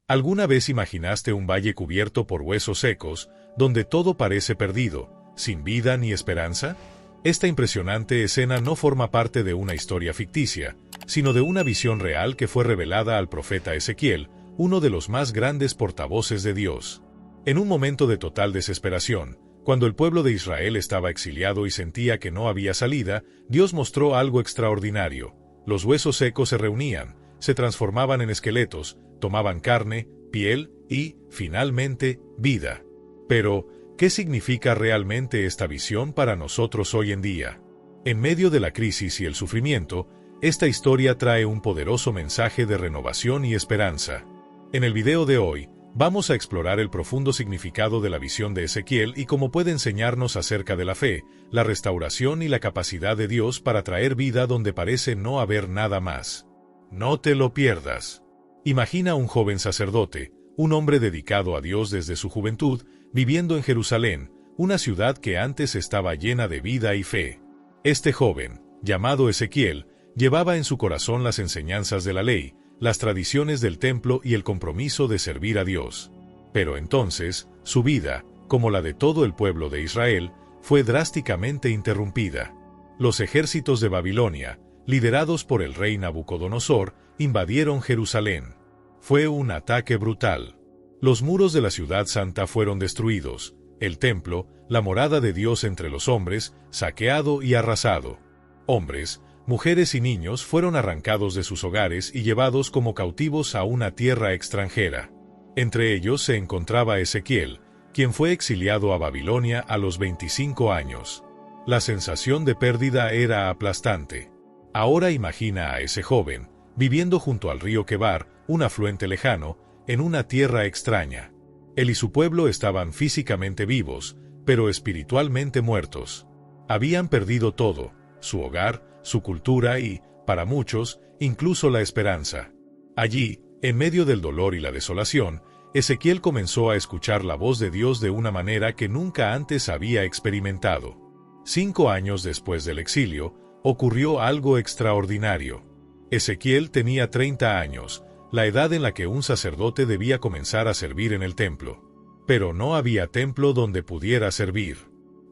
¿Alguna vez imaginaste un valle cubierto por huesos secos, donde todo parece perdido, sin vida ni esperanza? Esta impresionante escena no forma parte de una historia ficticia, sino de una visión real que fue revelada al profeta Ezequiel, uno de los más grandes portavoces de Dios. En un momento de total desesperación, cuando el pueblo de Israel estaba exiliado y sentía que no había salida, Dios mostró algo extraordinario. Los huesos secos se reunían, se transformaban en esqueletos, tomaban carne, piel y, finalmente, vida. Pero, ¿qué significa realmente esta visión para nosotros hoy en día? En medio de la crisis y el sufrimiento, esta historia trae un poderoso mensaje de renovación y esperanza. En el video de hoy, vamos a explorar el profundo significado de la visión de Ezequiel y cómo puede enseñarnos acerca de la fe, la restauración y la capacidad de Dios para traer vida donde parece no haber nada más. No te lo pierdas. Imagina un joven sacerdote, un hombre dedicado a Dios desde su juventud, viviendo en Jerusalén, una ciudad que antes estaba llena de vida y fe. Este joven, llamado Ezequiel, llevaba en su corazón las enseñanzas de la ley, las tradiciones del templo y el compromiso de servir a Dios. Pero entonces, su vida, como la de todo el pueblo de Israel, fue drásticamente interrumpida. Los ejércitos de Babilonia, liderados por el rey Nabucodonosor, invadieron Jerusalén. Fue un ataque brutal. Los muros de la ciudad santa fueron destruidos, el templo, la morada de Dios entre los hombres, saqueado y arrasado. Hombres, mujeres y niños fueron arrancados de sus hogares y llevados como cautivos a una tierra extranjera. Entre ellos se encontraba Ezequiel, quien fue exiliado a Babilonia a los 25 años. La sensación de pérdida era aplastante. Ahora imagina a ese joven, viviendo junto al río Quebar, un afluente lejano, en una tierra extraña. Él y su pueblo estaban físicamente vivos, pero espiritualmente muertos. Habían perdido todo, su hogar, su cultura y, para muchos, incluso la esperanza. Allí, en medio del dolor y la desolación, Ezequiel comenzó a escuchar la voz de Dios de una manera que nunca antes había experimentado. 5 años después del exilio, ocurrió algo extraordinario. Ezequiel tenía 30 años, la edad en la que un sacerdote debía comenzar a servir en el templo. Pero no había templo donde pudiera servir.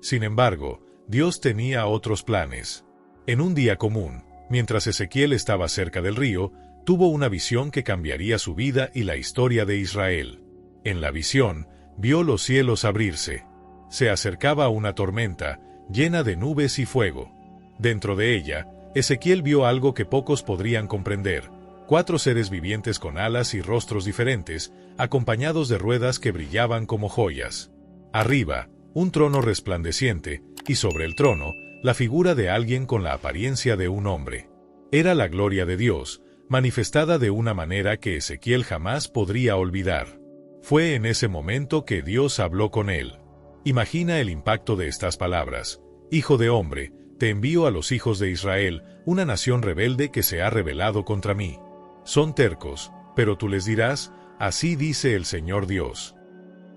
Sin embargo, Dios tenía otros planes. En un día común, mientras Ezequiel estaba cerca del río, tuvo una visión que cambiaría su vida y la historia de Israel. En la visión, vio los cielos abrirse. Se acercaba una tormenta, llena de nubes y fuego. Dentro de ella, Ezequiel vio algo que pocos podrían comprender: 4 seres vivientes con alas y rostros diferentes, acompañados de ruedas que brillaban como joyas. Arriba, un trono resplandeciente, y sobre el trono, la figura de alguien con la apariencia de un hombre. Era la gloria de Dios, manifestada de una manera que Ezequiel jamás podría olvidar. Fue en ese momento que Dios habló con él. Imagina el impacto de estas palabras: Hijo de hombre, te envío a los hijos de Israel, una nación rebelde que se ha rebelado contra mí. Son tercos, pero tú les dirás: así dice el Señor Dios.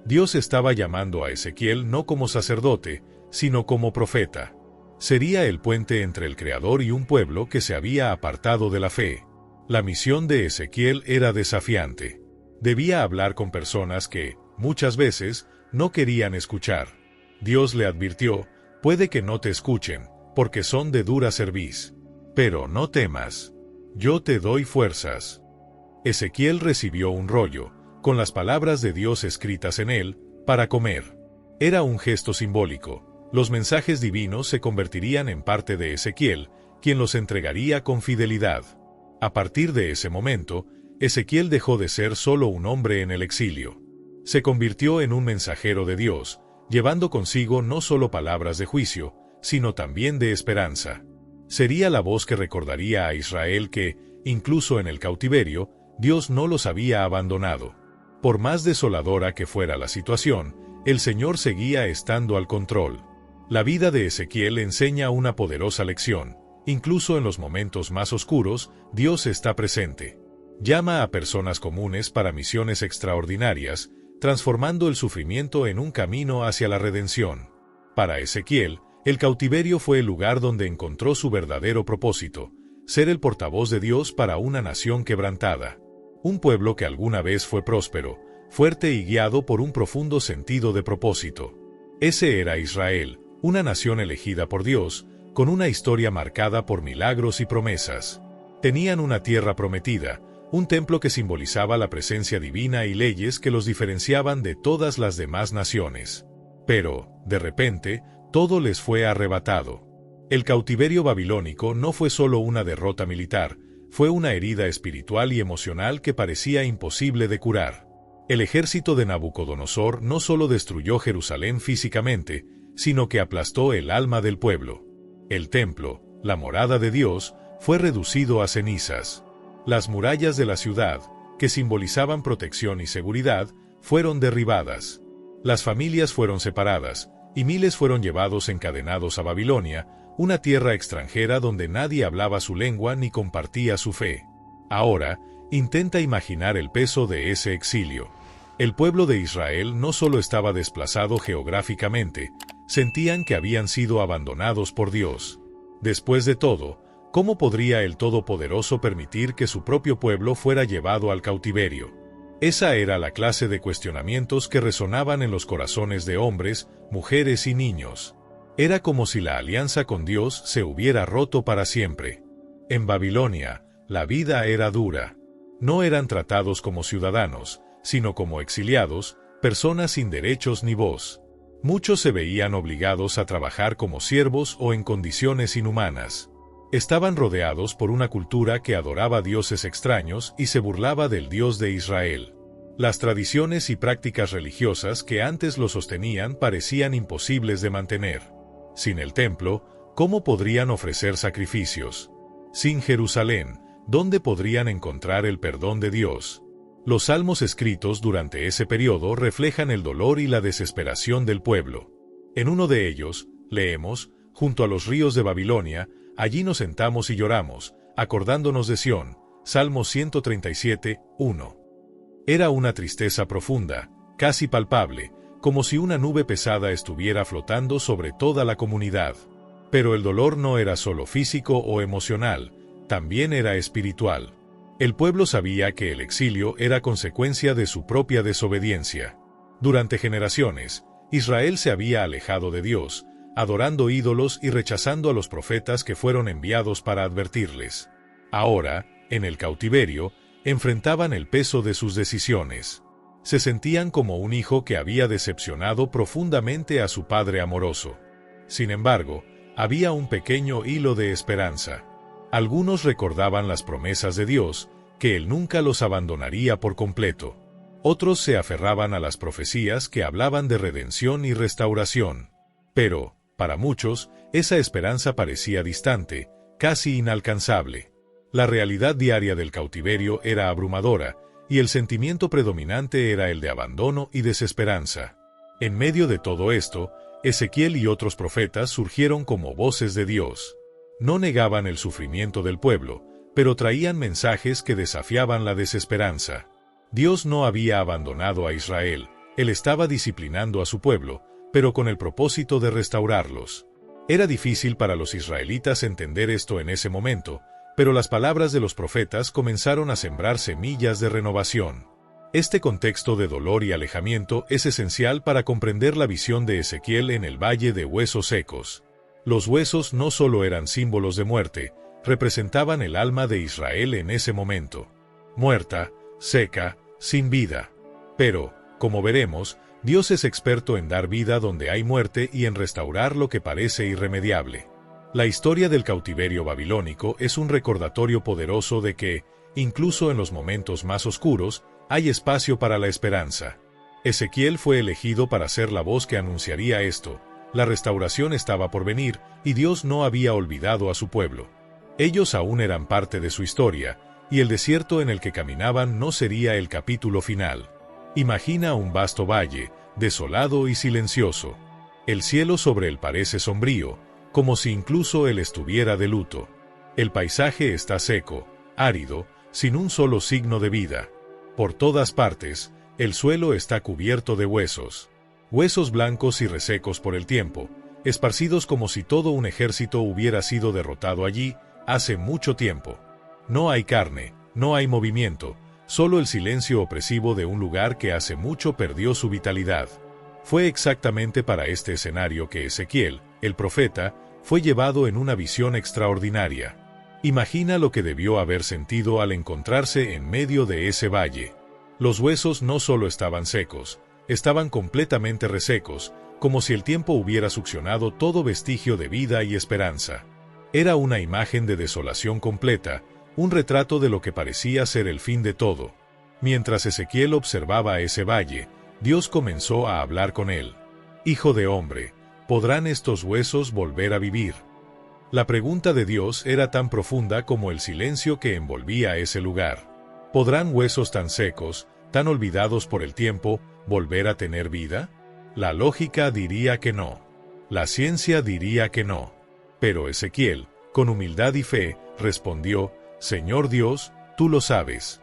Dios estaba llamando a Ezequiel no como sacerdote, sino como profeta. Sería el puente entre el Creador y un pueblo que se había apartado de la fe. La misión de Ezequiel era desafiante. Debía hablar con personas que, muchas veces, no querían escuchar. Dios le advirtió: puede que no te escuchen, porque son de dura cerviz. Pero no temas. Yo te doy fuerzas. Ezequiel recibió un rollo, con las palabras de Dios escritas en él, para comer. Era un gesto simbólico. Los mensajes divinos se convertirían en parte de Ezequiel, quien los entregaría con fidelidad. A partir de ese momento, Ezequiel dejó de ser solo un hombre en el exilio. Se convirtió en un mensajero de Dios, llevando consigo no solo palabras de juicio, sino también de esperanza. Sería la voz que recordaría a Israel que, incluso en el cautiverio, Dios no los había abandonado. Por más desoladora que fuera la situación, el Señor seguía estando al control. La vida de Ezequiel enseña una poderosa lección: incluso en los momentos más oscuros, Dios está presente. Llama a personas comunes para misiones extraordinarias, transformando el sufrimiento en un camino hacia la redención. Para Ezequiel, el cautiverio fue el lugar donde encontró su verdadero propósito: ser el portavoz de Dios para una nación quebrantada. Un pueblo que alguna vez fue próspero, fuerte y guiado por un profundo sentido de propósito. Ese era Israel, una nación elegida por Dios, con una historia marcada por milagros y promesas. Tenían una tierra prometida, un templo que simbolizaba la presencia divina y leyes que los diferenciaban de todas las demás naciones. Pero, de repente, todo les fue arrebatado. El cautiverio babilónico no fue solo una derrota militar, fue una herida espiritual y emocional que parecía imposible de curar. El ejército de Nabucodonosor no solo destruyó Jerusalén físicamente, sino que aplastó el alma del pueblo. El templo, la morada de Dios, fue reducido a cenizas. Las murallas de la ciudad, que simbolizaban protección y seguridad, fueron derribadas. Las familias fueron separadas, y miles fueron llevados encadenados a Babilonia, una tierra extranjera donde nadie hablaba su lengua ni compartía su fe. Ahora, intenta imaginar el peso de ese exilio. El pueblo de Israel no solo estaba desplazado geográficamente, sentían que habían sido abandonados por Dios. Después de todo, ¿cómo podría el Todopoderoso permitir que su propio pueblo fuera llevado al cautiverio? Esa era la clase de cuestionamientos que resonaban en los corazones de hombres, mujeres y niños. Era como si la alianza con Dios se hubiera roto para siempre. En Babilonia, la vida era dura. No eran tratados como ciudadanos, sino como exiliados, personas sin derechos ni voz. Muchos se veían obligados a trabajar como siervos o en condiciones inhumanas. Estaban rodeados por una cultura que adoraba dioses extraños y se burlaba del Dios de Israel. Las tradiciones y prácticas religiosas que antes lo sostenían parecían imposibles de mantener. Sin el templo, ¿cómo podrían ofrecer sacrificios? Sin Jerusalén, ¿dónde podrían encontrar el perdón de Dios? Los salmos escritos durante ese periodo reflejan el dolor y la desesperación del pueblo. En uno de ellos, leemos, junto a los ríos de Babilonia, allí nos sentamos y lloramos, acordándonos de Sión, Salmo 137, 1. Era una tristeza profunda, casi palpable, como si una nube pesada estuviera flotando sobre toda la comunidad. Pero el dolor no era solo físico o emocional, también era espiritual. El pueblo sabía que el exilio era consecuencia de su propia desobediencia. Durante generaciones, Israel se había alejado de Dios, adorando ídolos y rechazando a los profetas que fueron enviados para advertirles. Ahora, en el cautiverio, enfrentaban el peso de sus decisiones. Se sentían como un hijo que había decepcionado profundamente a su padre amoroso. Sin embargo, había un pequeño hilo de esperanza. Algunos recordaban las promesas de Dios, que Él nunca los abandonaría por completo. Otros se aferraban a las profecías que hablaban de redención y restauración. Pero, para muchos, esa esperanza parecía distante, casi inalcanzable. La realidad diaria del cautiverio era abrumadora, y el sentimiento predominante era el de abandono y desesperanza. En medio de todo esto, Ezequiel y otros profetas surgieron como voces de Dios. No negaban el sufrimiento del pueblo, pero traían mensajes que desafiaban la desesperanza. Dios no había abandonado a Israel, Él estaba disciplinando a su pueblo, pero con el propósito de restaurarlos. Era difícil para los israelitas entender esto en ese momento, pero las palabras de los profetas comenzaron a sembrar semillas de renovación. Este contexto de dolor y alejamiento es esencial para comprender la visión de Ezequiel en el Valle de Huesos Secos. Los huesos no solo eran símbolos de muerte, representaban el alma de Israel en ese momento. Muerta, seca, sin vida. Pero, como veremos, Dios es experto en dar vida donde hay muerte y en restaurar lo que parece irremediable. La historia del cautiverio babilónico es un recordatorio poderoso de que, incluso en los momentos más oscuros, hay espacio para la esperanza. Ezequiel fue elegido para ser la voz que anunciaría esto. La restauración estaba por venir, y Dios no había olvidado a su pueblo. Ellos aún eran parte de su historia, y el desierto en el que caminaban no sería el capítulo final. Imagina un vasto valle, desolado y silencioso. El cielo sobre él parece sombrío, como si incluso él estuviera de luto. El paisaje está seco, árido, sin un solo signo de vida. Por todas partes, el suelo está cubierto de huesos. Huesos blancos y resecos por el tiempo, esparcidos como si todo un ejército hubiera sido derrotado allí hace mucho tiempo. No hay carne, no hay movimiento, solo el silencio opresivo de un lugar que hace mucho perdió su vitalidad. Fue exactamente para este escenario que Ezequiel, el profeta, fue llevado en una visión extraordinaria. Imagina lo que debió haber sentido al encontrarse en medio de ese valle. Los huesos no solo estaban secos, estaban completamente resecos, como si el tiempo hubiera succionado todo vestigio de vida y esperanza. Era una imagen de desolación completa, un retrato de lo que parecía ser el fin de todo. Mientras Ezequiel observaba ese valle, Dios comenzó a hablar con él. «Hijo de hombre, ¿podrán estos huesos volver a vivir?». La pregunta de Dios era tan profunda como el silencio que envolvía ese lugar. ¿Podrán huesos tan secos, tan olvidados por el tiempo, volver a tener vida? La lógica diría que no. La ciencia diría que no. Pero Ezequiel, con humildad y fe, respondió: «Señor Dios, tú lo sabes».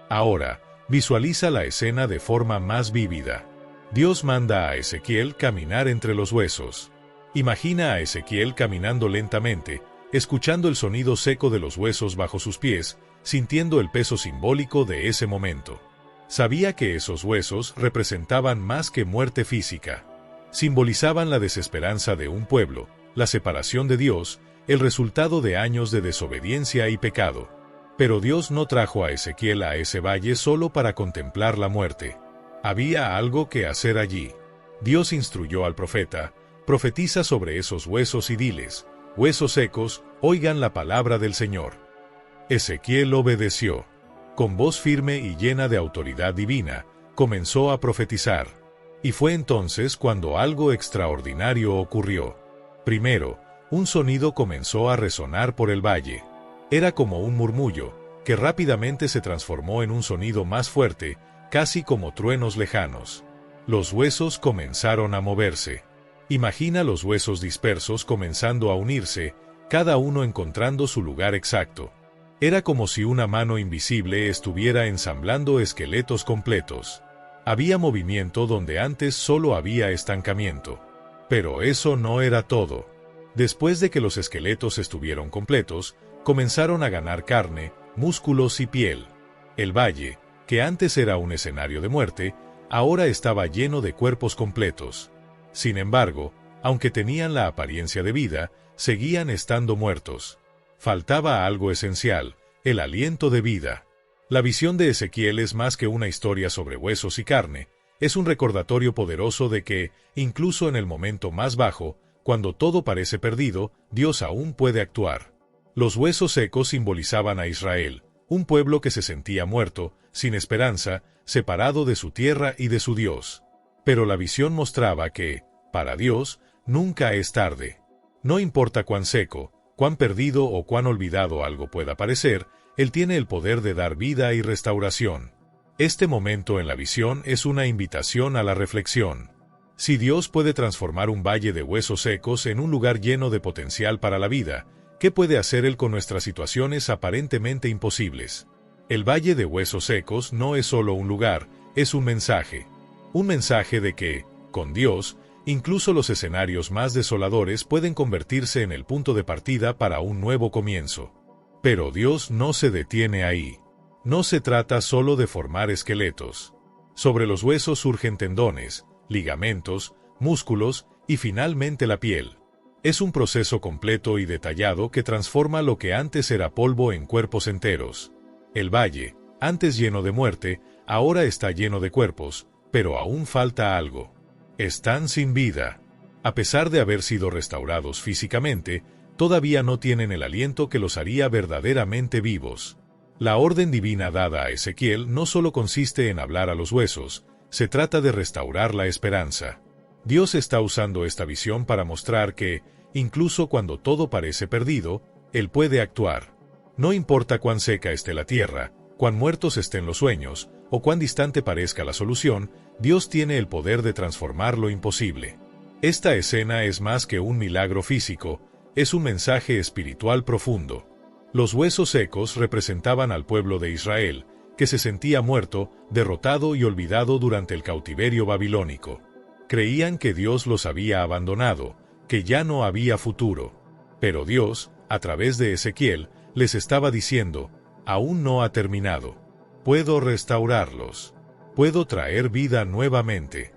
Ahora, visualiza la escena de forma más vívida. Dios manda a Ezequiel caminar entre los huesos. Imagina a Ezequiel caminando lentamente, escuchando el sonido seco de los huesos bajo sus pies, sintiendo el peso simbólico de ese momento. Sabía que esos huesos representaban más que muerte física. Simbolizaban la desesperanza de un pueblo, la separación de Dios, el resultado de años de desobediencia y pecado. Pero Dios no trajo a Ezequiel a ese valle solo para contemplar la muerte. Había algo que hacer allí. Dios instruyó al profeta: «Profetiza sobre esos huesos y diles: huesos secos, oigan la palabra del Señor». Ezequiel obedeció. Con voz firme y llena de autoridad divina, comenzó a profetizar. Y fue entonces cuando algo extraordinario ocurrió. Primero, un sonido comenzó a resonar por el valle. Era como un murmullo, que rápidamente se transformó en un sonido más fuerte, casi como truenos lejanos. Los huesos comenzaron a moverse. Imagina los huesos dispersos comenzando a unirse, cada uno encontrando su lugar exacto. Era como si una mano invisible estuviera ensamblando esqueletos completos. Había movimiento donde antes solo había estancamiento. Pero eso no era todo. Después de que los esqueletos estuvieron completos, comenzaron a ganar carne, músculos y piel. El valle, que antes era un escenario de muerte, ahora estaba lleno de cuerpos completos. Sin embargo, aunque tenían la apariencia de vida, seguían estando muertos. Faltaba algo esencial: el aliento de vida. La visión de Ezequiel es más que una historia sobre huesos y carne, es un recordatorio poderoso de que, incluso en el momento más bajo, cuando todo parece perdido, Dios aún puede actuar. Los huesos secos simbolizaban a Israel, un pueblo que se sentía muerto, sin esperanza, separado de su tierra y de su Dios. Pero la visión mostraba que, para Dios, nunca es tarde. No importa cuán seco, cuán perdido o cuán olvidado algo pueda parecer, Él tiene el poder de dar vida y restauración. Este momento en la visión es una invitación a la reflexión. Si Dios puede transformar un valle de huesos secos en un lugar lleno de potencial para la vida, ¿qué puede hacer Él con nuestras situaciones aparentemente imposibles? El valle de huesos secos no es solo un lugar, es un mensaje. Un mensaje de que, con Dios, incluso los escenarios más desoladores pueden convertirse en el punto de partida para un nuevo comienzo. Pero Dios no se detiene ahí. No se trata solo de formar esqueletos. Sobre los huesos surgen tendones, ligamentos, músculos y finalmente la piel. Es un proceso completo y detallado que transforma lo que antes era polvo en cuerpos enteros. El valle, antes lleno de muerte, ahora está lleno de cuerpos, pero aún falta algo. Están sin vida. A pesar de haber sido restaurados físicamente, todavía no tienen el aliento que los haría verdaderamente vivos. La orden divina dada a Ezequiel no solo consiste en hablar a los huesos, se trata de restaurar la esperanza. Dios está usando esta visión para mostrar que, incluso cuando todo parece perdido, Él puede actuar. No importa cuán seca esté la tierra, cuán muertos estén los sueños, o cuán distante parezca la solución, Dios tiene el poder de transformar lo imposible. Esta escena es más que un milagro físico, es un mensaje espiritual profundo. Los huesos secos representaban al pueblo de Israel, que se sentía muerto, derrotado y olvidado durante el cautiverio babilónico. Creían que Dios los había abandonado, que ya no había futuro. Pero Dios, a través de Ezequiel, les estaba diciendo: aún no ha terminado. Puedo restaurarlos. Puedo traer vida nuevamente.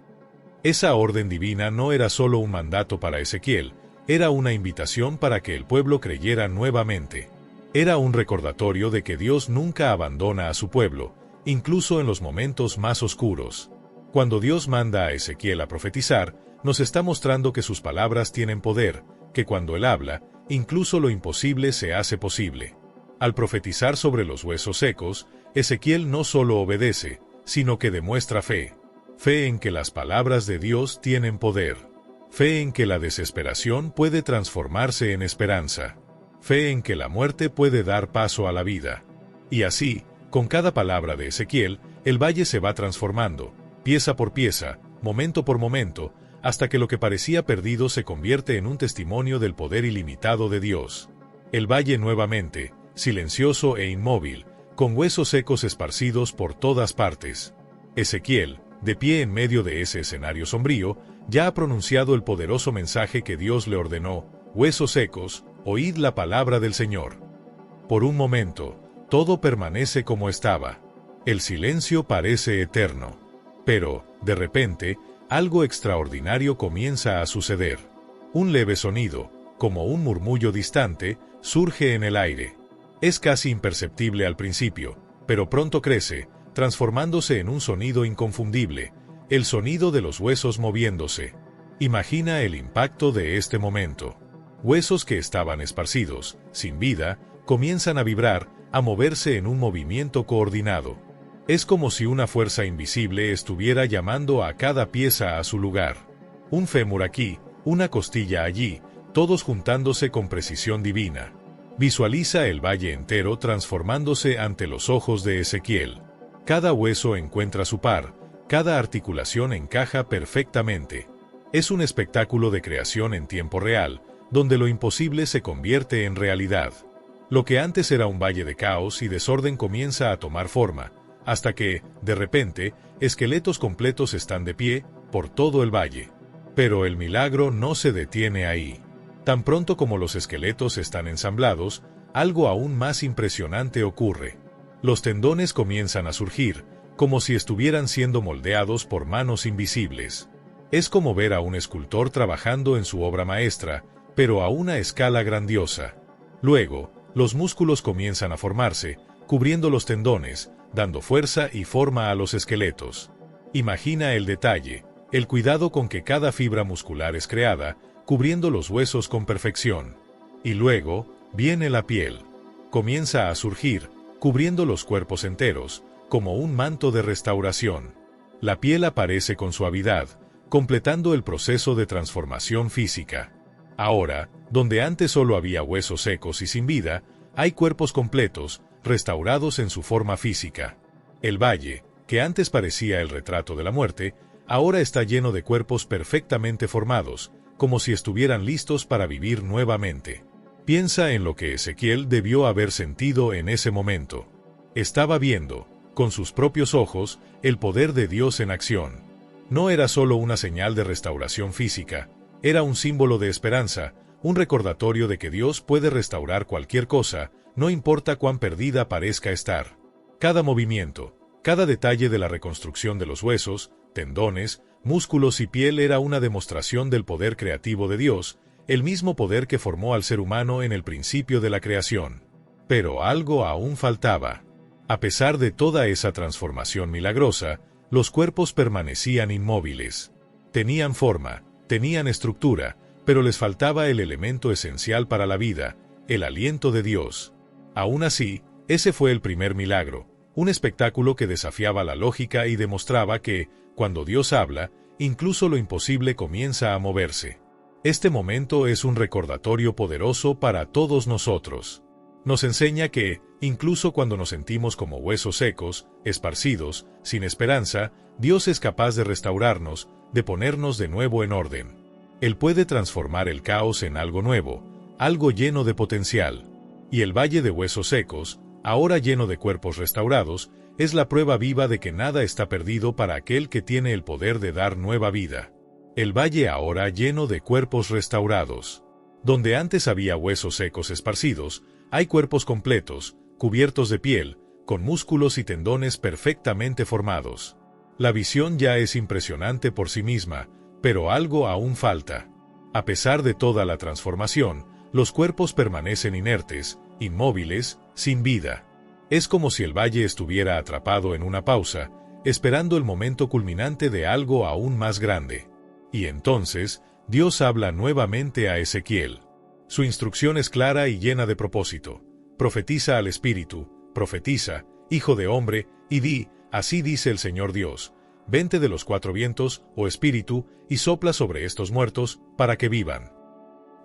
Esa orden divina no era solo un mandato para Ezequiel, era una invitación para que el pueblo creyera nuevamente. Era un recordatorio de que Dios nunca abandona a su pueblo, incluso en los momentos más oscuros. Cuando Dios manda a Ezequiel a profetizar, nos está mostrando que sus palabras tienen poder, que cuando Él habla, incluso lo imposible se hace posible. Al profetizar sobre los huesos secos, Ezequiel no solo obedece, sino que demuestra fe. Fe en que las palabras de Dios tienen poder. Fe en que la desesperación puede transformarse en esperanza. Fe en que la muerte puede dar paso a la vida. Y así, con cada palabra de Ezequiel, el valle se va transformando, pieza por pieza, momento por momento, hasta que lo que parecía perdido se convierte en un testimonio del poder ilimitado de Dios. El valle nuevamente, silencioso e inmóvil, con huesos secos esparcidos por todas partes. Ezequiel, de pie en medio de ese escenario sombrío, ya ha pronunciado el poderoso mensaje que Dios le ordenó: huesos secos, oíd la palabra del Señor. Por un momento, todo permanece como estaba. El silencio parece eterno. Pero, de repente, algo extraordinario comienza a suceder. Un leve sonido, como un murmullo distante, surge en el aire. Es casi imperceptible al principio, pero pronto crece, transformándose en un sonido inconfundible, el sonido de los huesos moviéndose. Imagina el impacto de este momento. Huesos que estaban esparcidos, sin vida, comienzan a vibrar, a moverse en un movimiento coordinado. Es como si una fuerza invisible estuviera llamando a cada pieza a su lugar. Un fémur aquí, una costilla allí, todos juntándose con precisión divina. Visualiza el valle entero transformándose ante los ojos de Ezequiel. Cada hueso encuentra su par, cada articulación encaja perfectamente. Es un espectáculo de creación en tiempo real, donde lo imposible se convierte en realidad. Lo que antes era un valle de caos y desorden comienza a tomar forma, hasta que, de repente, esqueletos completos están de pie, por todo el valle. Pero el milagro no se detiene ahí. Tan pronto como los esqueletos están ensamblados, algo aún más impresionante ocurre. Los tendones comienzan a surgir, como si estuvieran siendo moldeados por manos invisibles. Es como ver a un escultor trabajando en su obra maestra, pero a una escala grandiosa. Luego, los músculos comienzan a formarse, cubriendo los tendones, dando fuerza y forma a los esqueletos. Imagina el detalle, el cuidado con que cada fibra muscular es creada, cubriendo los huesos con perfección. Y luego, viene la piel. Comienza a surgir, cubriendo los cuerpos enteros, como un manto de restauración. La piel aparece con suavidad, completando el proceso de transformación física. Ahora, donde antes solo había huesos secos y sin vida, hay cuerpos completos, restaurados en su forma física. El valle, que antes parecía el retrato de la muerte, ahora está lleno de cuerpos perfectamente formados, como si estuvieran listos para vivir nuevamente. Piensa en lo que Ezequiel debió haber sentido en ese momento. Estaba viendo, con sus propios ojos, el poder de Dios en acción. No era solo una señal de restauración física, era un símbolo de esperanza, un recordatorio de que Dios puede restaurar cualquier cosa, no importa cuán perdida parezca estar. Cada movimiento, cada detalle de la reconstrucción de los huesos, tendones, músculos y piel era una demostración del poder creativo de Dios, el mismo poder que formó al ser humano en el principio de la creación. Pero algo aún faltaba. A pesar de toda esa transformación milagrosa, los cuerpos permanecían inmóviles. Tenían forma, tenían estructura, pero les faltaba el elemento esencial para la vida, el aliento de Dios. Aún así, ese fue el primer milagro, un espectáculo que desafiaba la lógica y demostraba que, cuando Dios habla, incluso lo imposible comienza a moverse. Este momento es un recordatorio poderoso para todos nosotros. Nos enseña que, incluso cuando nos sentimos como huesos secos, esparcidos, sin esperanza, Dios es capaz de restaurarnos, de ponernos de nuevo en orden. Él puede transformar el caos en algo nuevo, algo lleno de potencial. Y el valle de huesos secos, ahora lleno de cuerpos restaurados, es la prueba viva de que nada está perdido para aquel que tiene el poder de dar nueva vida. El valle ahora lleno de cuerpos restaurados. Donde antes había huesos secos esparcidos, hay cuerpos completos, cubiertos de piel, con músculos y tendones perfectamente formados. La visión ya es impresionante por sí misma, pero algo aún falta. A pesar de toda la transformación, los cuerpos permanecen inertes, inmóviles, sin vida. Es como si el valle estuviera atrapado en una pausa, esperando el momento culminante de algo aún más grande. Y entonces, Dios habla nuevamente a Ezequiel. Su instrucción es clara y llena de propósito. Profetiza al Espíritu, profetiza, hijo de hombre, y di, así dice el Señor Dios, vente de los cuatro vientos, oh Espíritu, y sopla sobre estos muertos, para que vivan.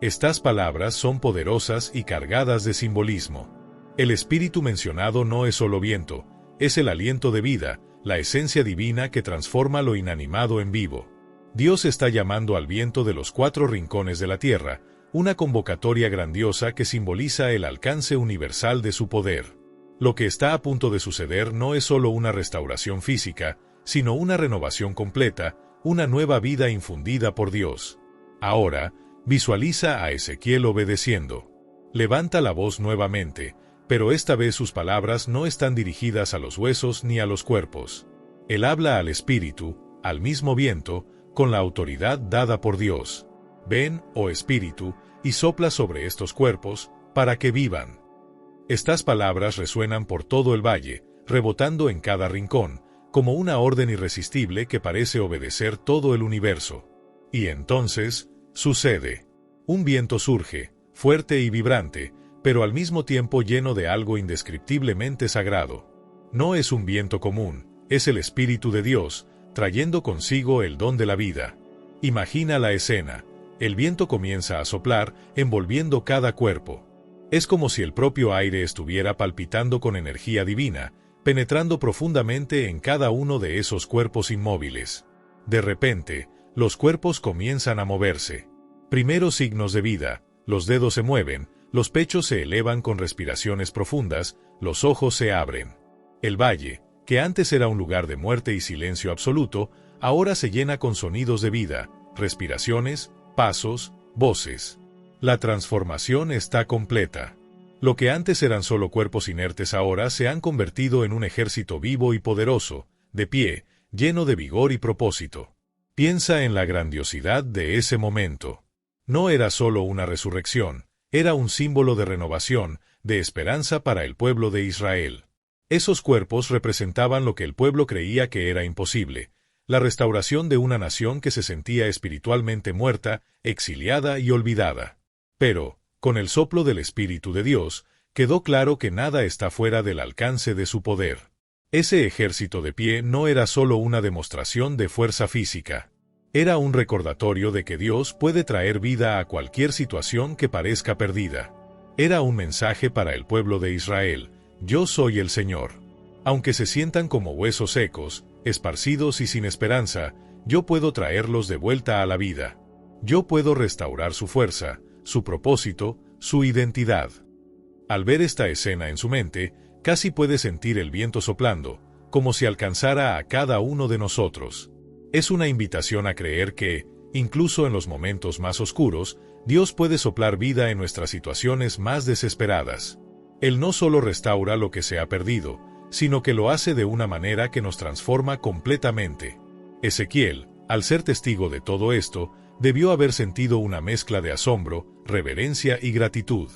Estas palabras son poderosas y cargadas de simbolismo. El Espíritu mencionado no es solo viento, es el aliento de vida, la esencia divina que transforma lo inanimado en vivo. Dios está llamando al viento de los cuatro rincones de la tierra, una convocatoria grandiosa que simboliza el alcance universal de su poder. Lo que está a punto de suceder no es solo una restauración física, sino una renovación completa, una nueva vida infundida por Dios. Ahora, visualiza a Ezequiel obedeciendo. Levanta la voz nuevamente, pero esta vez sus palabras no están dirigidas a los huesos ni a los cuerpos. Él habla al Espíritu, al mismo viento, con la autoridad dada por Dios. Ven, oh Espíritu, y sopla sobre estos cuerpos, para que vivan. Estas palabras resuenan por todo el valle, rebotando en cada rincón, como una orden irresistible que parece obedecer todo el universo. Y entonces, sucede. Un viento surge, fuerte y vibrante, pero al mismo tiempo lleno de algo indescriptiblemente sagrado. No es un viento común, es el Espíritu de Dios, trayendo consigo el don de la vida. Imagina la escena. El viento comienza a soplar, envolviendo cada cuerpo. Es como si el propio aire estuviera palpitando con energía divina, penetrando profundamente en cada uno de esos cuerpos inmóviles. De repente, los cuerpos comienzan a moverse. Primeros signos de vida, los dedos se mueven, los pechos se elevan con respiraciones profundas, los ojos se abren. El valle, que antes era un lugar de muerte y silencio absoluto, ahora se llena con sonidos de vida, respiraciones, pasos, voces. La transformación está completa. Lo que antes eran solo cuerpos inertes ahora se han convertido en un ejército vivo y poderoso, de pie, lleno de vigor y propósito. Piensa en la grandiosidad de ese momento. No era solo una resurrección, era un símbolo de renovación, de esperanza para el pueblo de Israel. Esos cuerpos representaban lo que el pueblo creía que era imposible, la restauración de una nación que se sentía espiritualmente muerta, exiliada y olvidada. Pero, con el soplo del Espíritu de Dios, quedó claro que nada está fuera del alcance de su poder. Ese ejército de pie no era solo una demostración de fuerza física. Era un recordatorio de que Dios puede traer vida a cualquier situación que parezca perdida. Era un mensaje para el pueblo de Israel: yo soy el Señor. Aunque se sientan como huesos secos, esparcidos y sin esperanza, yo puedo traerlos de vuelta a la vida. Yo puedo restaurar su fuerza, su propósito, su identidad. Al ver esta escena en su mente, casi puede sentir el viento soplando, como si alcanzara a cada uno de nosotros. Es una invitación a creer que, incluso en los momentos más oscuros, Dios puede soplar vida en nuestras situaciones más desesperadas. Él no solo restaura lo que se ha perdido, sino que lo hace de una manera que nos transforma completamente. Ezequiel, al ser testigo de todo esto, debió haber sentido una mezcla de asombro, reverencia y gratitud.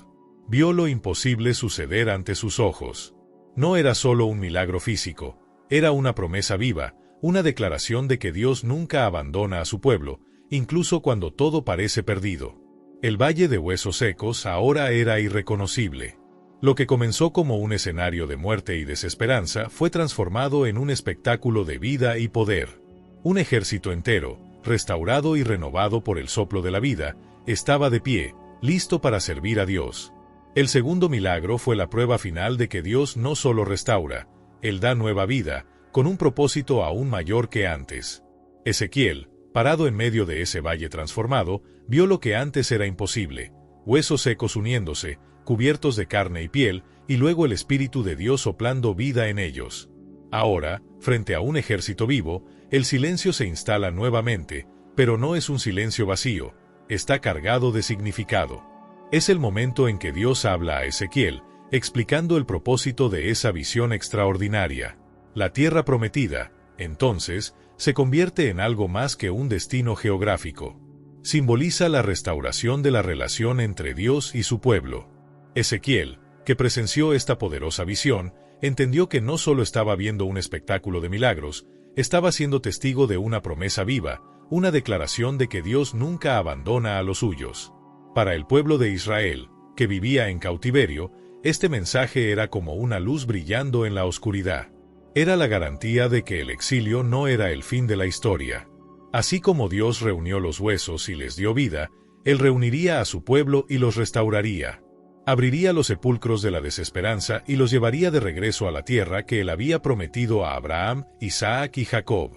Vio lo imposible suceder ante sus ojos. No era solo un milagro físico, era una promesa viva, una declaración de que Dios nunca abandona a su pueblo, incluso cuando todo parece perdido. El valle de huesos secos ahora era irreconocible. Lo que comenzó como un escenario de muerte y desesperanza fue transformado en un espectáculo de vida y poder. Un ejército entero, restaurado y renovado por el soplo de la vida, estaba de pie, listo para servir a Dios. El segundo milagro fue la prueba final de que Dios no solo restaura, Él da nueva vida, con un propósito aún mayor que antes. Ezequiel, parado en medio de ese valle transformado, vio lo que antes era imposible: huesos secos uniéndose, cubiertos de carne y piel, y luego el Espíritu de Dios soplando vida en ellos. Ahora, frente a un ejército vivo, el silencio se instala nuevamente, pero no es un silencio vacío, está cargado de significado. Es el momento en que Dios habla a Ezequiel, explicando el propósito de esa visión extraordinaria. La tierra prometida, entonces, se convierte en algo más que un destino geográfico. Simboliza la restauración de la relación entre Dios y su pueblo. Ezequiel, que presenció esta poderosa visión, entendió que no solo estaba viendo un espectáculo de milagros, estaba siendo testigo de una promesa viva, una declaración de que Dios nunca abandona a los suyos. Para el pueblo de Israel, que vivía en cautiverio, este mensaje era como una luz brillando en la oscuridad. Era la garantía de que el exilio no era el fin de la historia. Así como Dios reunió los huesos y les dio vida, Él reuniría a su pueblo y los restauraría. Abriría los sepulcros de la desesperanza y los llevaría de regreso a la tierra que Él había prometido a Abraham, Isaac y Jacob.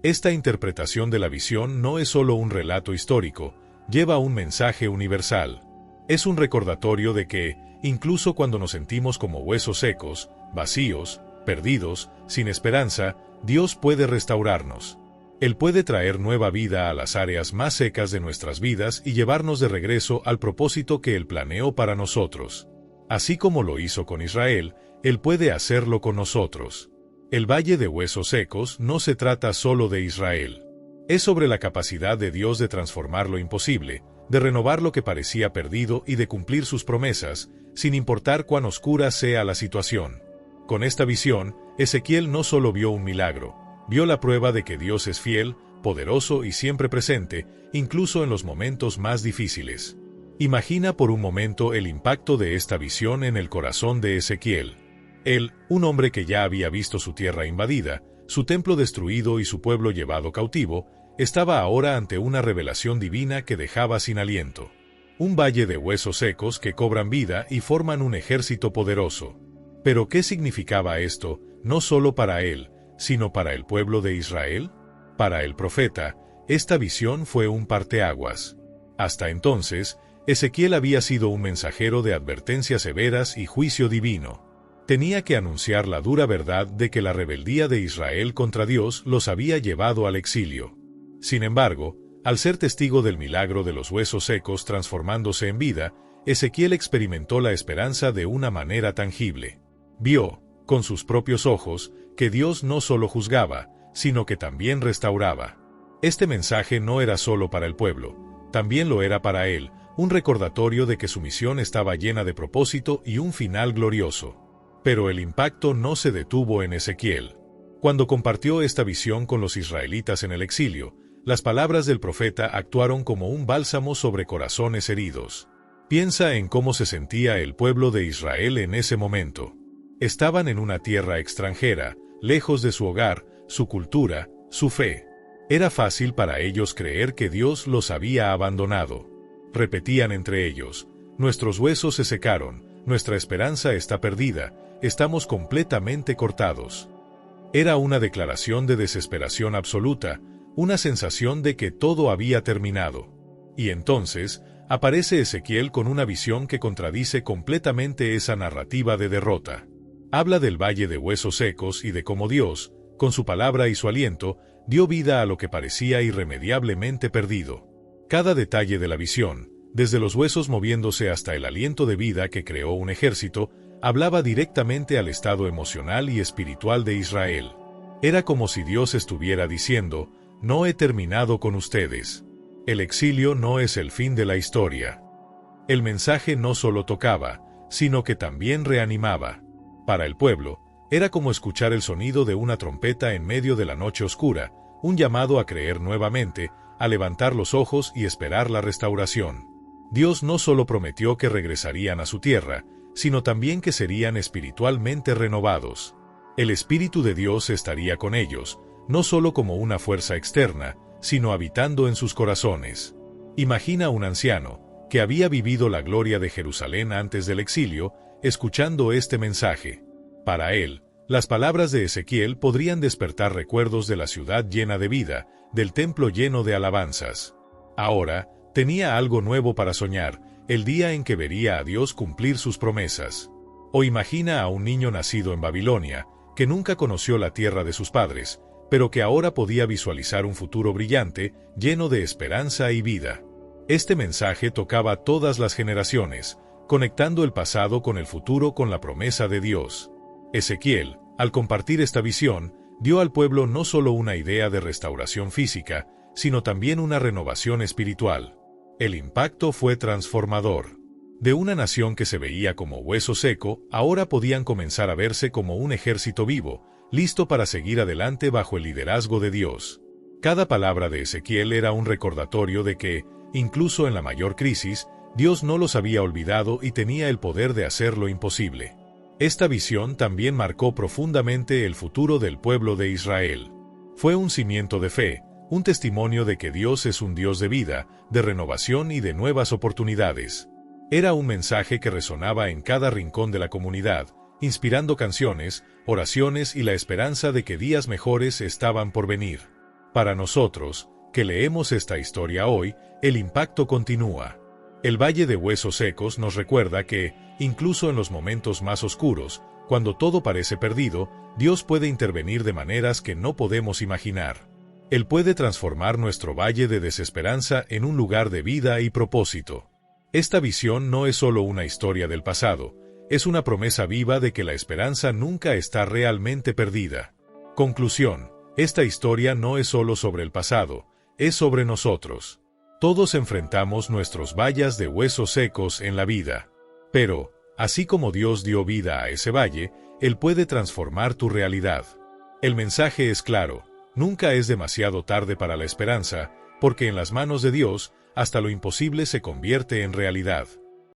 Esta interpretación de la visión no es solo un relato histórico, lleva un mensaje universal. Es un recordatorio de que, incluso cuando nos sentimos como huesos secos, vacíos, perdidos, sin esperanza, Dios puede restaurarnos. Él puede traer nueva vida a las áreas más secas de nuestras vidas y llevarnos de regreso al propósito que Él planeó para nosotros. Así como lo hizo con Israel, Él puede hacerlo con nosotros. El Valle de Huesos Secos no se trata solo de Israel. Es sobre la capacidad de Dios de transformar lo imposible, de renovar lo que parecía perdido y de cumplir sus promesas, sin importar cuán oscura sea la situación. Con esta visión, Ezequiel no solo vio un milagro, vio la prueba de que Dios es fiel, poderoso y siempre presente, incluso en los momentos más difíciles. Imagina por un momento el impacto de esta visión en el corazón de Ezequiel. Él, un hombre que ya había visto su tierra invadida, su templo destruido y su pueblo llevado cautivo, estaba ahora ante una revelación divina que dejaba sin aliento. Un valle de huesos secos que cobran vida y forman un ejército poderoso. Pero ¿qué significaba esto, no solo para él, sino para el pueblo de Israel? Para el profeta, esta visión fue un parteaguas. Hasta entonces, Ezequiel había sido un mensajero de advertencias severas y juicio divino. Tenía que anunciar la dura verdad de que la rebeldía de Israel contra Dios los había llevado al exilio. Sin embargo, al ser testigo del milagro de los huesos secos transformándose en vida, Ezequiel experimentó la esperanza de una manera tangible. Vio, con sus propios ojos, que Dios no solo juzgaba, sino que también restauraba. Este mensaje no era solo para el pueblo, también lo era para él, un recordatorio de que su misión estaba llena de propósito y un final glorioso. Pero el impacto no se detuvo en Ezequiel. Cuando compartió esta visión con los israelitas en el exilio, las palabras del profeta actuaron como un bálsamo sobre corazones heridos. Piensa en cómo se sentía el pueblo de Israel en ese momento. Estaban en una tierra extranjera, lejos de su hogar, su cultura, su fe. Era fácil para ellos creer que Dios los había abandonado. Repetían entre ellos: nuestros huesos se secaron, nuestra esperanza está perdida, estamos completamente cortados. Era una declaración de desesperación absoluta, una sensación de que todo había terminado. Y entonces, aparece Ezequiel con una visión que contradice completamente esa narrativa de derrota. Habla del valle de huesos secos y de cómo Dios, con su palabra y su aliento, dio vida a lo que parecía irremediablemente perdido. Cada detalle de la visión, desde los huesos moviéndose hasta el aliento de vida que creó un ejército, hablaba directamente al estado emocional y espiritual de Israel. Era como si Dios estuviera diciendo: no he terminado con ustedes. El exilio no es el fin de la historia. El mensaje no solo tocaba, sino que también reanimaba. Para el pueblo, era como escuchar el sonido de una trompeta en medio de la noche oscura, un llamado a creer nuevamente, a levantar los ojos y esperar la restauración. Dios no solo prometió que regresarían a su tierra, sino también que serían espiritualmente renovados. El Espíritu de Dios estaría con ellos, no solo como una fuerza externa, sino habitando en sus corazones. Imagina un anciano, que había vivido la gloria de Jerusalén antes del exilio, escuchando este mensaje. Para él, las palabras de Ezequiel podrían despertar recuerdos de la ciudad llena de vida, del templo lleno de alabanzas. Ahora, tenía algo nuevo para soñar, el día en que vería a Dios cumplir sus promesas. O imagina a un niño nacido en Babilonia, que nunca conoció la tierra de sus padres, pero que ahora podía visualizar un futuro brillante, lleno de esperanza y vida. Este mensaje tocaba todas las generaciones, conectando el pasado con el futuro con la promesa de Dios. Ezequiel, al compartir esta visión, dio al pueblo no solo una idea de restauración física, sino también una renovación espiritual. El impacto fue transformador. De una nación que se veía como hueso seco, ahora podían comenzar a verse como un ejército vivo, listo para seguir adelante bajo el liderazgo de Dios. Cada palabra de Ezequiel era un recordatorio de que, incluso en la mayor crisis, Dios no los había olvidado y tenía el poder de hacer lo imposible. Esta visión también marcó profundamente el futuro del pueblo de Israel. Fue un cimiento de fe, un testimonio de que Dios es un Dios de vida, de renovación y de nuevas oportunidades. Era un mensaje que resonaba en cada rincón de la comunidad, inspirando canciones, oraciones y la esperanza de que días mejores estaban por venir. Para nosotros, que leemos esta historia hoy, el impacto continúa. El Valle de Huesos Secos nos recuerda que, incluso en los momentos más oscuros, cuando todo parece perdido, Dios puede intervenir de maneras que no podemos imaginar. Él puede transformar nuestro valle de desesperanza en un lugar de vida y propósito. Esta visión no es solo una historia del pasado, es una promesa viva de que la esperanza nunca está realmente perdida. Conclusión: esta historia no es solo sobre el pasado, es sobre nosotros. Todos enfrentamos nuestros valles de huesos secos en la vida. Pero, así como Dios dio vida a ese valle, Él puede transformar tu realidad. El mensaje es claro: nunca es demasiado tarde para la esperanza, porque en las manos de Dios, hasta lo imposible se convierte en realidad.